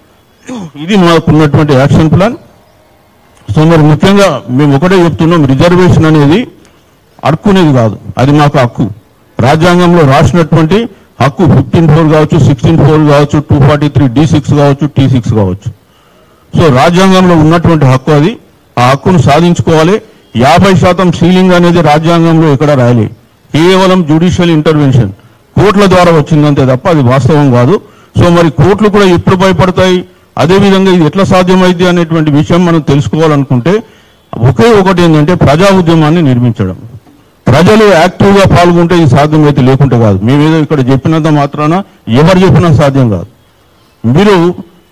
Speaker 1: ఇది మాకున్నటువంటి యాక్షన్ ప్లాన్. సో మరి ముఖ్యంగా మేము ఒకటే చెప్తున్నాం, రిజర్వేషన్ అనేది అడుక్కునేది కాదు, అది మాకు హక్కు. రాజ్యాంగంలో రాసినటువంటి హక్కు 15(4) కావచ్చు, 16(4) కావచ్చు, 243(d)(6) కావచ్చు, T6 కావచ్చు. సో రాజ్యాంగంలో ఉన్నటువంటి హక్కు అది. ఆ హక్కును సాధించుకోవాలి. 50% సీలింగ్ అనేది రాజ్యాంగంలో ఎక్కడ రాయాలి. కేవలం జ్యుడిషియల్ ఇంటర్వెన్షన్ కోర్టుల ద్వారా వచ్చిందంతే తప్ప అది వాస్తవం కాదు. సో మరి కోర్టులు కూడా ఎప్పుడు భయపడతాయి, అదేవిధంగా ఇది ఎట్లా సాధ్యమైంది అనేటువంటి విషయం మనం తెలుసుకోవాలనుకుంటే ఒకే ఒకటి ఏంటంటే ప్రజా ఉద్యమాన్ని నిర్మించడం. ప్రజలు యాక్టివ్గా పాల్గొంటే ఇది సాధ్యమైతే, లేకుంటే కాదు. మేమేదో ఇక్కడ చెప్పినంత మాత్రాన ఎవరు చెప్పినా సాధ్యం కాదు. మీరు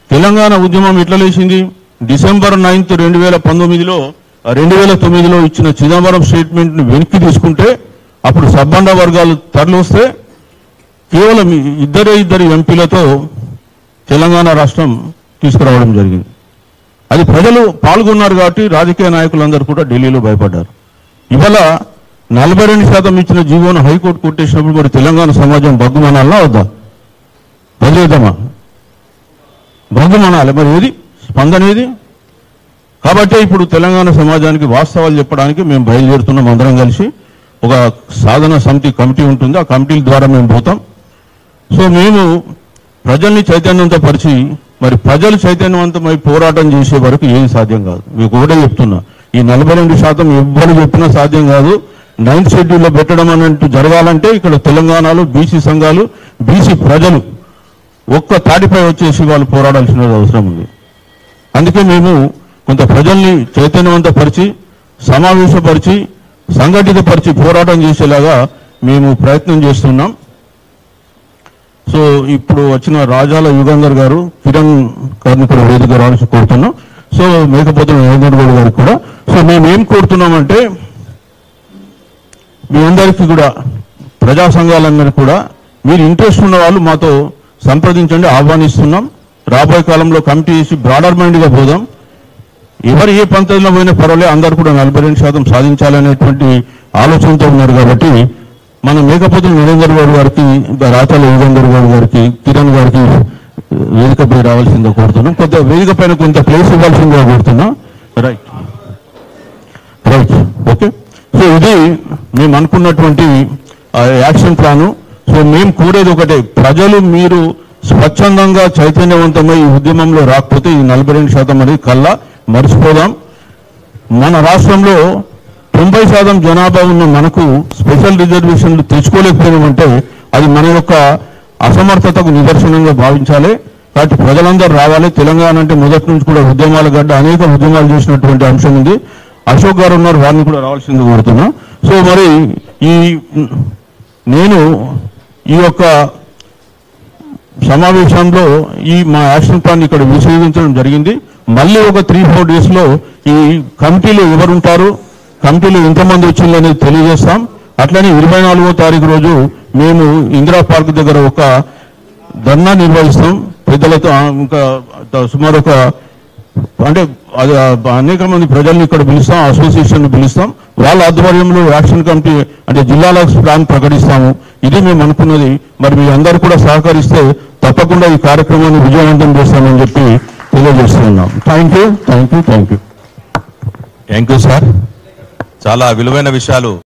Speaker 1: తెలంగాణ ఉద్యమం ఎట్లా లేచింది? December 9th, 2009లో ఇచ్చిన చిదంబరం స్టేట్మెంట్ను వెనక్కి తీసుకుంటే అప్పుడు సబ్బండ వర్గాలు తరలి వస్తే కేవలం ఇద్దరు ఎంపీలతో తెలంగాణ రాష్ట్రం తీసుకురావడం జరిగింది. అది ప్రజలు పాల్గొన్నారు కాబట్టి రాజకీయ నాయకులందరూ కూడా ఢిల్లీలో భయపడ్డారు. ఇవాళ 42% ఇచ్చిన జీవోను హైకోర్టు కొట్టేసినప్పుడు మరి తెలంగాణ సమాజం బగ్గుమనాలనా వద్దా? వదిలేద్దామా? బగ్గుమనాలి. మరి ఏది స్పందన ఏది? కాబట్టి ఇప్పుడు తెలంగాణ సమాజానికి వాస్తవాలు చెప్పడానికి మేము బయలుదేరుతున్నాం. అందరం కలిసి ఒక సాధన సమితి కమిటీ ఉంటుంది, ఆ కమిటీల ద్వారా మేము పోతాం. సో మేము ప్రజల్ని చైతన్యవంతపరిచి మరి ప్రజలు చైతన్యవంతమై పోరాటం చేసే వరకు ఏది సాధ్యం కాదు. మీకు ఒకటే చెప్తున్నా, ఈ 42% ఎవ్వరు చెప్పినా సాధ్యం కాదు. 9th షెడ్యూల్లో పెట్టడం అన్నట్టు జరగాలంటే ఇక్కడ తెలంగాణలో బీసీ సంఘాలు, బీసీ ప్రజలు ఒక్క తాటిపై వచ్చేసి వాళ్ళు పోరాడాల్సిన అవసరం ఉంది. అందుకే మేము కొంత ప్రజల్ని చైతన్యవంతపరిచి, సమావేశపరిచి, సంఘటితపరిచి పోరాటం చేసేలాగా మేము ప్రయత్నం చేస్తున్నాం. సో ఇప్పుడు వచ్చిన రాజాల యుగంధర్ గారు, కిరణ్ గారిని కూడా వేదిక రావాల్సి కోరుతున్నాం. సో మేకపోతుల నరేంద్ర గౌడ్ గారికి కూడా. సో మేమేం కోరుతున్నామంటే మీ అందరికీ కూడా, ప్రజా సంఘాలందరికీ కూడా మీరు ఇంట్రెస్ట్ ఉన్న వాళ్ళు మాతో సంప్రదించండి, ఆహ్వానిస్తున్నాం. రాబోయే కాలంలో కమిటీ చేసి బ్రాడర్ మైండ్గా పోదాం. ఎవరు ఏ పంతంలో పోయినా పర్వాలేదు, అందరూ కూడా 42% సాధించాలనేటువంటి ఆలోచనతో ఉన్నారు. కాబట్టి మన మేకపోతుల నరేంద్ర గౌడ్ గారికి, రాచాల యుగంధర్ గౌడ్ గారికి, కిరణ్ గారికి వేదికపై రావాల్సిందిగా కోరుతున్నాం. కొంత వేదిక పైన కొంత ప్లేస్ ఇవ్వాల్సిందిగా కోరుతున్నాం. Right, okay. సో ఇది మేము అనుకున్నటువంటి యాక్షన్ ప్లాను. సో మేము కోరేది ఒకటే, ప్రజలు మీరు స్వచ్ఛందంగా చైతన్యవంతమై ఈ ఉద్యమంలో రాకపోతే ఈ 42% అనేది కల్లా మర్చిపోదాం. మన రాష్ట్రంలో 90% జనాభా ఉన్న మనకు స్పెషల్ రిజర్వేషన్లు తెచ్చుకోలేకపోయామంటే అది మన యొక్క అసమర్థతకు నిదర్శనంగా భావించాలి. కాబట్టి ప్రజలందరూ రావాలి. తెలంగాణ అంటే మొదటి నుంచి కూడా ఉద్యమాల గడ్డ, అనేక ఉద్యమాలు చేసినటువంటి అంశం ఉంది. అశోక్ గారు ఉన్నారు, వారిని కూడా రావాల్సింది కోరుతున్నా. సో మరి నేను ఈ యొక్క సమావేశంలో మా యాక్షన్ ప్లాన్ ఇక్కడ విశ్లేషించడం జరిగింది. మళ్ళీ ఒక 3-4 డేస్లో ఈ కమిటీలో ఎవరుంటారు, కమిటీలో ఎంతమంది వచ్చింది అనేది తెలియజేస్తాం. అట్లనే 24వ తారీఖు రోజు మేము ఇందిరా పార్క్ దగ్గర ఒక ధర్నా నిర్వహిస్తాం పెద్దలతో. ఇంకా సుమారు ఒక అంటే అది అనేక మంది ప్రజల్ని ఇక్కడ పిలుస్తాం, అసోసియేషన్ పిలుస్తాం, వాళ్ళ ఆధ్వర్యంలో యాక్షన్ కమిటీ అంటే జిల్లాల ప్లాన్ ప్రకటిస్తాము. ఇది మేము అనుకున్నది. మరి మీ అందరూ కూడా సహకరిస్తే తప్పకుండా ఈ కార్యక్రమాన్ని విజయవంతం చేస్తామని చెప్పి తెలియజేస్తున్నాం. Thank you sir.
Speaker 2: చాలా విలువైన విషయాలు